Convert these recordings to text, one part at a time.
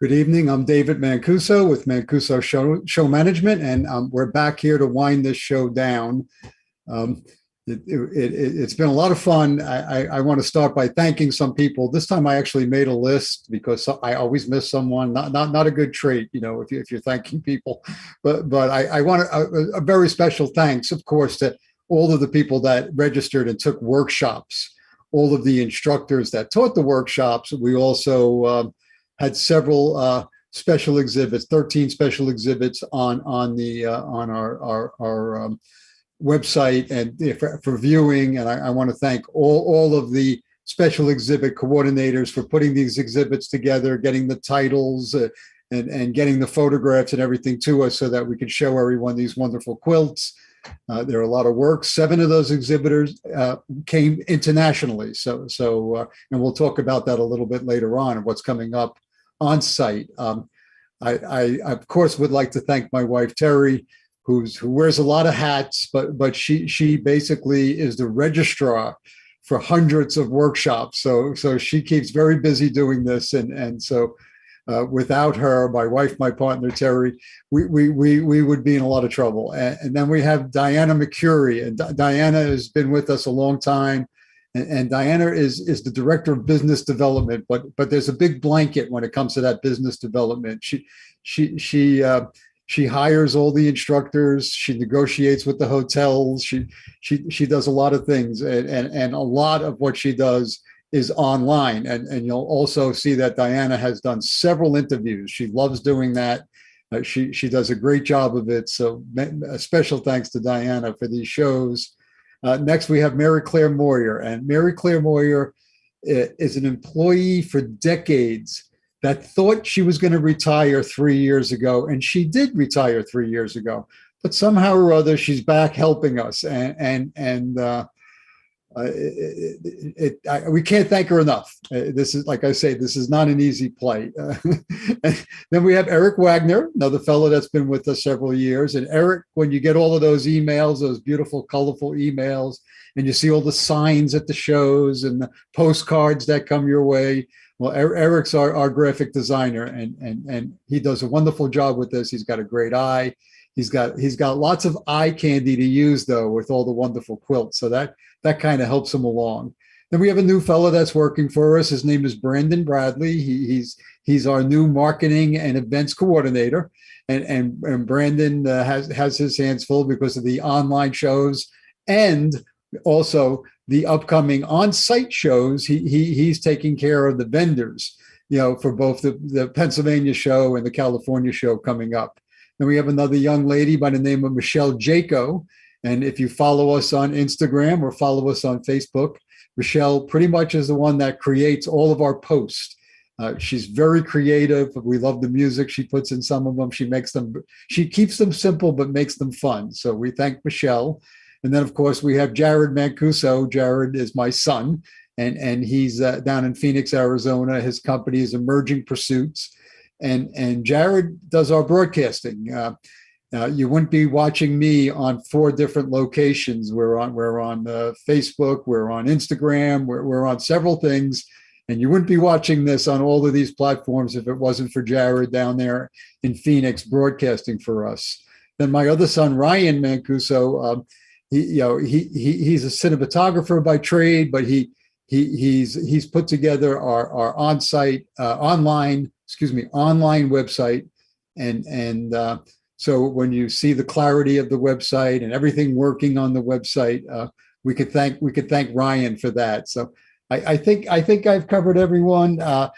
Good evening. I'm David Mancuso with Mancuso Show Management, and we're back here to wind this show down. Um, it's been a lot of fun. I want to start by thanking some people. This time I actually made a list because I always miss someone. Not a good trait, if you're thanking people. But I want a very special thanks, of course, to all of the people that registered and took workshops, all of the instructors that taught the workshops. We also had several special exhibits, 13 special exhibits on our website and for viewing. And I want to thank all of the special exhibit coordinators for putting these exhibits together, getting the titles and getting the photographs and everything to us so that we could show everyone these wonderful quilts. There are a lot of work. 7 of those exhibitors came internationally. And we'll talk about that a little bit later on and what's coming up on site. I of course would like to thank my wife Terry, who wears a lot of hats, but she basically is the registrar for hundreds of workshops. So she keeps very busy doing this, and so without her, my wife, my partner Terry, we would be in a lot of trouble. And then we have Diana McCurry, and Diana has been with us a long time. And Diana is the director of business development, but there's a big blanket when it comes to that business development. She hires all the instructors. She negotiates with the hotels. She does a lot of things, and a lot of what she does is online. And you'll also see that Diana has done several interviews. She loves doing that. She does a great job of it. So a special thanks to Diana for these shows. Next, we have Mary Claire Moyer. And Mary Claire Moyer is an employee for decades that thought she was going to retire 3 years ago. And she did retire 3 years ago. But somehow or other, she's back helping us. We can't thank her enough. This is, like I say, this is not an easy plight. Then we have Eric Wagner, another fellow that's been with us several years. And Eric, when you get all of those emails, those beautiful, colorful emails, and you see all the signs at the shows and the postcards that come your way, well, Eric's our graphic designer, and he does a wonderful job with this. He's got a great eye. He's got lots of eye candy to use, though, with all the wonderful quilts. So that kind of helps him along. Then we have a new fellow that's working for us. His name is Brandon Bradley. He's our new marketing and events coordinator. And Brandon has his hands full because of the online shows and also the upcoming on-site shows. He's taking care of the vendors, for both the Pennsylvania show and the California show coming up. Then we have another young lady by the name of Michelle Jaco. And if you follow us on Instagram or follow us on Facebook, Michelle pretty much is the one that creates all of our posts. She's very creative. We love the music she puts in some of them. She keeps them simple, but makes them fun. So we thank Michelle. And then, of course, we have Jared Mancuso. Jared is my son, and he's down in Phoenix, Arizona. His company is Emerging Pursuits. And Jared does our broadcasting. You wouldn't be watching me on 4 different locations. We're on Facebook, we're on Instagram, we're on several things, and you wouldn't be watching this on all of these platforms if it wasn't for Jared down there in Phoenix broadcasting for us. Then my other son, Ryan Mancuso, he's a cinematographer by trade, but he's put together our online website, and so when you see the clarity of the website and everything working on the website, we could thank Ryan for that. So I think I've covered everyone. Our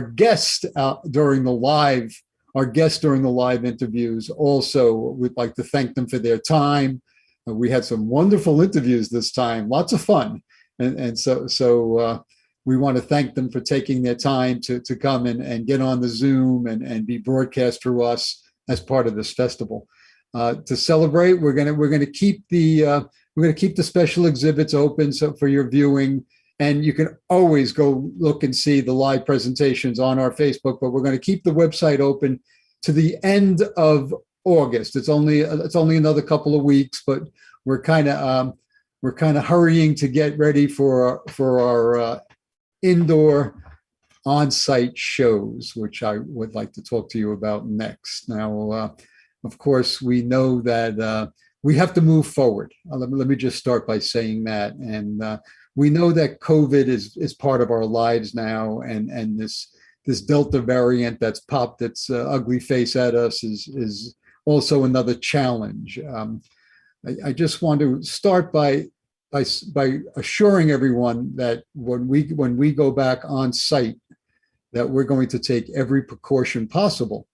guest during the live interviews also, we'd like to thank them for their time. We had some wonderful interviews this time, lots of fun, and so. We want to thank them for taking their time to come and get on the Zoom and be broadcast through us as part of this festival. To celebrate, we're gonna keep the special exhibits open so for your viewing, and you can always go look and see the live presentations on our Facebook. But we're going to keep the website open to the end of August. It's only another couple of weeks, but we're kind of hurrying to get ready for our indoor on-site shows, which I would like to talk to you about next. Now, of course, we know that we have to move forward. Let me just start by saying that. And we know that COVID is part of our lives now, and this Delta variant that's popped its ugly face at us is also another challenge. I just want to start by assuring everyone that when we go back on site, that we're going to take every precaution possible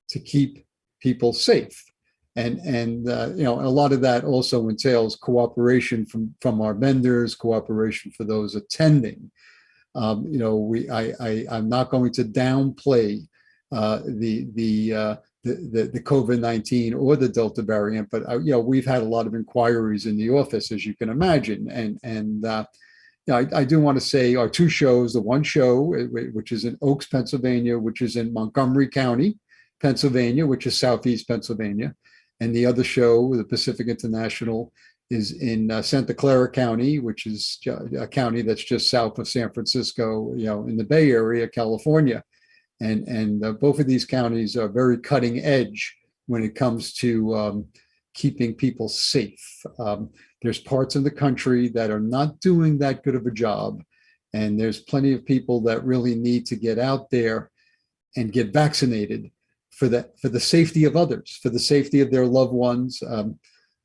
to keep people safe. And you know, a lot of that also entails cooperation from our vendors, cooperation for those attending. You know, I'm not going to downplay the COVID-19 or the Delta variant, but you know, we've had a lot of inquiries in the office, as you can imagine, and you know, I do want to say our two shows, the one show, which is in Oaks, Pennsylvania, which is in Montgomery County, Pennsylvania, which is Southeast Pennsylvania. And the other show, the Pacific International, is in Santa Clara County, which is a county that's just south of San Francisco, you know, in the Bay Area, California. And both of these counties are very cutting edge when it comes to keeping people safe. There's parts of the country that are not doing that good of a job. And there's plenty of people that really need to get out there and get vaccinated for the safety of others, for the safety of their loved ones.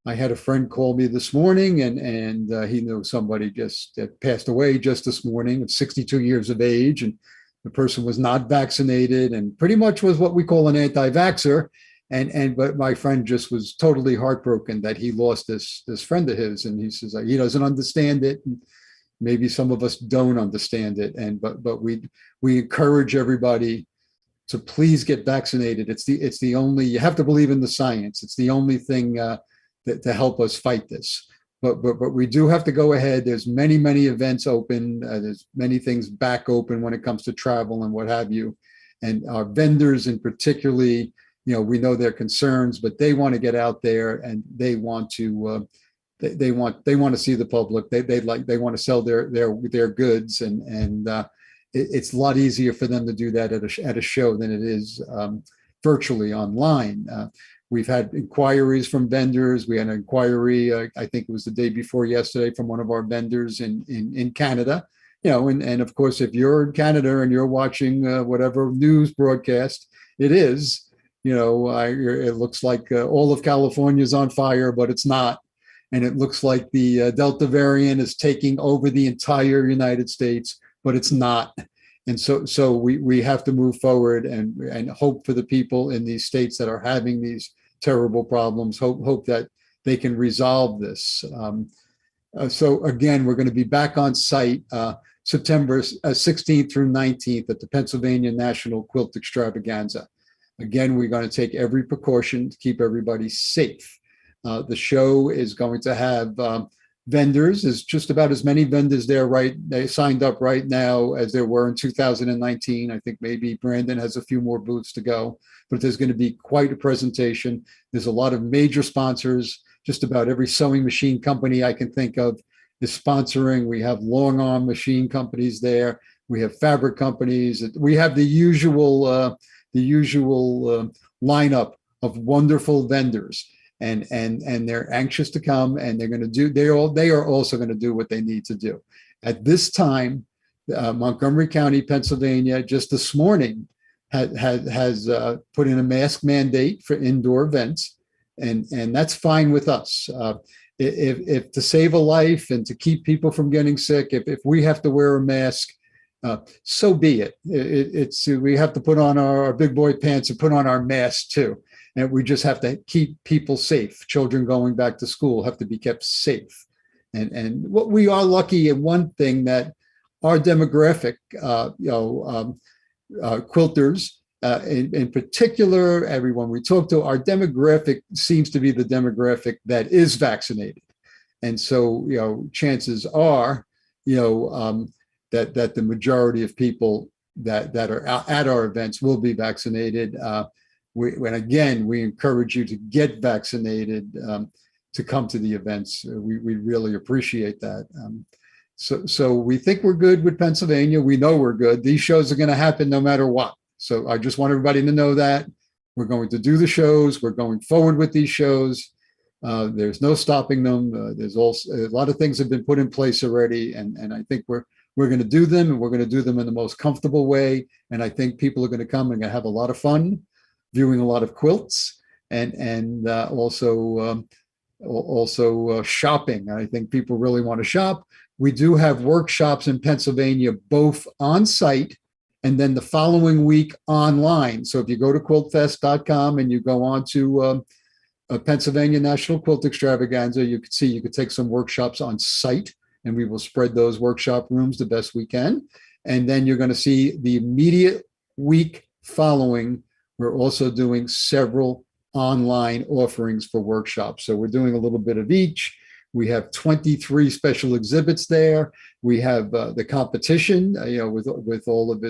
I had a friend call me this morning, and he knew somebody just that passed away just this morning of 62 years of age. And the person was not vaccinated and pretty much was what we call an anti-vaxxer. But my friend just was totally heartbroken that he lost this friend of his, and he says he doesn't understand it. And maybe some of us don't understand it, but we encourage everybody to please get vaccinated. It's the only, you have to believe in the science. It's the only thing that to help us fight this. But we do have to go ahead. There's many events open. There's many things back open when it comes to travel and what have you. And our vendors, and particularly, you know, we know their concerns, but they want to get out there and they want to they want to see the public. They want to sell their goods, and it's a lot easier for them to do that at a show than it is virtually online. We've had inquiries from vendors. We had an inquiry, I think it was the day before yesterday, from one of our vendors in Canada. You know, and of course, if you're in Canada and you're watching whatever news broadcast it is, you know, it looks like all of California is on fire, but it's not. And it looks like the Delta variant is taking over the entire United States, but it's not. And so we have to move forward and hope for the people in these states that are having these terrible problems, hope that they can resolve this. So again, we're going to be back on site September 16th through 19th at the Pennsylvania National Quilt Extravaganza. Again, we're going to take every precaution to keep everybody safe. The show is going to have vendors. There's just about as many vendors there they signed up right now as there were in 2019. I think maybe Brandon has a few more booths to go, but there's going to be quite a presentation. There's a lot of major sponsors. Just about every sewing machine company I can think of is sponsoring. We have long arm machine companies there. We have fabric companies. We have the usual lineup of wonderful vendors. And they're anxious to come, and they're going to do. They are also going to do what they need to do. At this time, Montgomery County, Pennsylvania, just this morning has put in a mask mandate for indoor events, and that's fine with us. If to save a life and to keep people from getting sick, if we have to wear a mask, so be it. We have to put on our big boy pants and put on our mask too. And we just have to keep people safe. Children going back to school have to be kept safe. And what we are lucky in one thing, that our demographic, quilters, in particular, everyone we talk to, our demographic seems to be the demographic that is vaccinated. And so, you know, chances are, you know, that the majority of people that are at our events will be vaccinated. When again, we encourage you to get vaccinated to come to the events. We really appreciate that. So we think we're good with Pennsylvania. We know we're good. These shows are going to happen no matter what. So I just want everybody to know that we're going to do the shows. We're going forward with these shows. There's no stopping them. There's also a lot of things have been put in place already, and I think we're going to do them, and we're going to do them in the most comfortable way. And I think people are going to come and have a lot of fun, viewing a lot of quilts, and also shopping. I think people really want to shop. We do have workshops in Pennsylvania, both on site and then the following week online. So if you go to quiltfest.com and you go on to Pennsylvania National Quilt Extravaganza, you could see you could take some workshops on site, and we will spread those workshop rooms the best we can. And then you're going to see the immediate week following, we're also doing several online offerings for workshops. So we're doing a little bit of each. We have 23 special exhibits there. We have the competition, with all of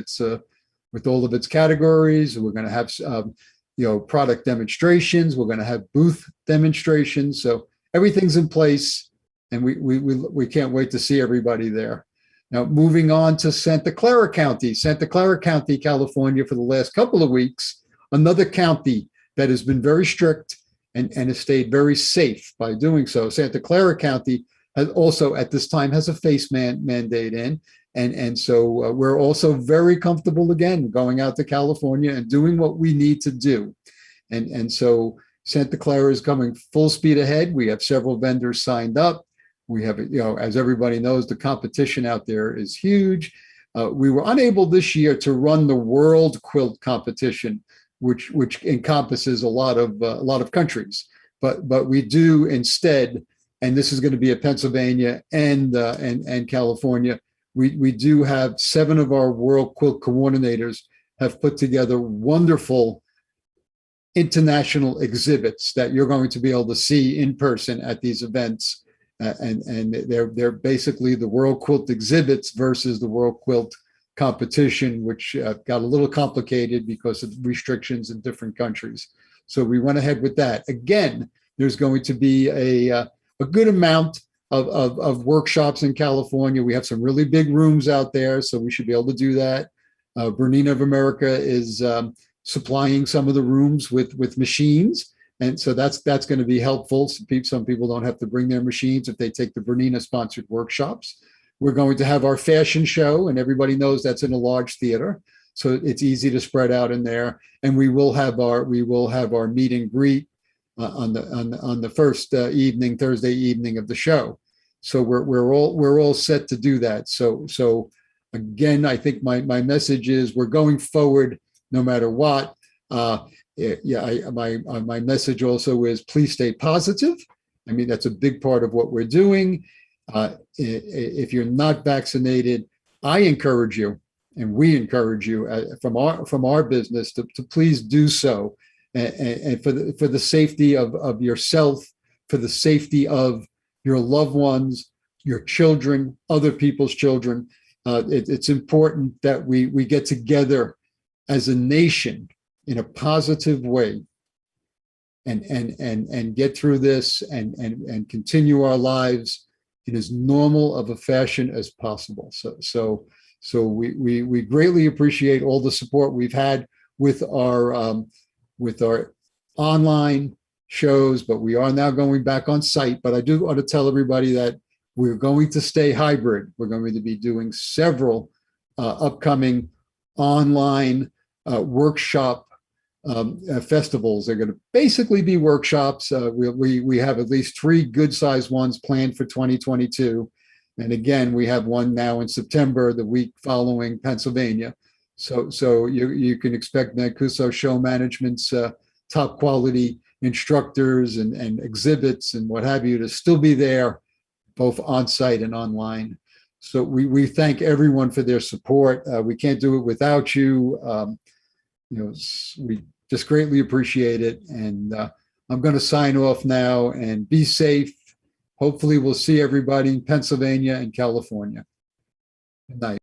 its categories. We're going to have product demonstrations. We're going to have booth demonstrations. So everything's in place, and we can't wait to see everybody there. Now, moving on to Santa Clara County, California, for the last couple of weeks, another county that has been very strict and has stayed very safe by doing so. Santa Clara County has also at this time has a face mandate in. And so we're also very comfortable again going out to California and doing what we need to do. And so Santa Clara is coming full speed ahead. We have several vendors signed up. We have, as everybody knows, the competition out there is huge. We were unable this year to run the World Quilt Competition, which encompasses a lot of countries, but we do instead, and this is going to be at Pennsylvania and California. We do have 7 of our World Quilt coordinators have put together wonderful international exhibits that you're going to be able to see in person at these events, and they're basically the World Quilt exhibits versus the World Quilt competition, which got a little complicated because of restrictions in different countries. So we went ahead with that. Again, there's going to be a good amount of workshops in California. We have some really big rooms out there, so we should be able to do that. Bernina of America is supplying some of the rooms with machines, and so that's going to be helpful. Some people don't have to bring their machines if they take the Bernina sponsored workshops. We're going to have our fashion show, and everybody knows that's in a large theater, so it's easy to spread out in there. And we will have our meet and greet on the first evening, Thursday evening of the show. So we're all set to do that. So again, I think my message is we're going forward no matter what. My message also is please stay positive. I mean, that's a big part of what we're doing. If you're not vaccinated, I encourage you, and we encourage you from our business to please do so, and for the safety of yourself, for the safety of your loved ones, your children, other people's children. It's important that we get together as a nation in a positive way and get through this and continue our lives in as normal of a fashion as possible. So we greatly appreciate all the support we've had with our online shows, but we are now going back on site. But I do want to tell everybody that we're going to stay hybrid. We're going to be doing several upcoming online workshop festivals. They're going to basically be workshops. We have at least 3 good-sized ones planned for 2022. And again, we have one now in September, the week following Pennsylvania. So you can expect Mancuso Show Management's top quality instructors and exhibits and what have you to still be there, both on site and online. So we thank everyone for their support. We can't do it without you. We just greatly appreciate it. And I'm going to sign off now, and be safe. Hopefully we'll see everybody in Pennsylvania and California. Good night.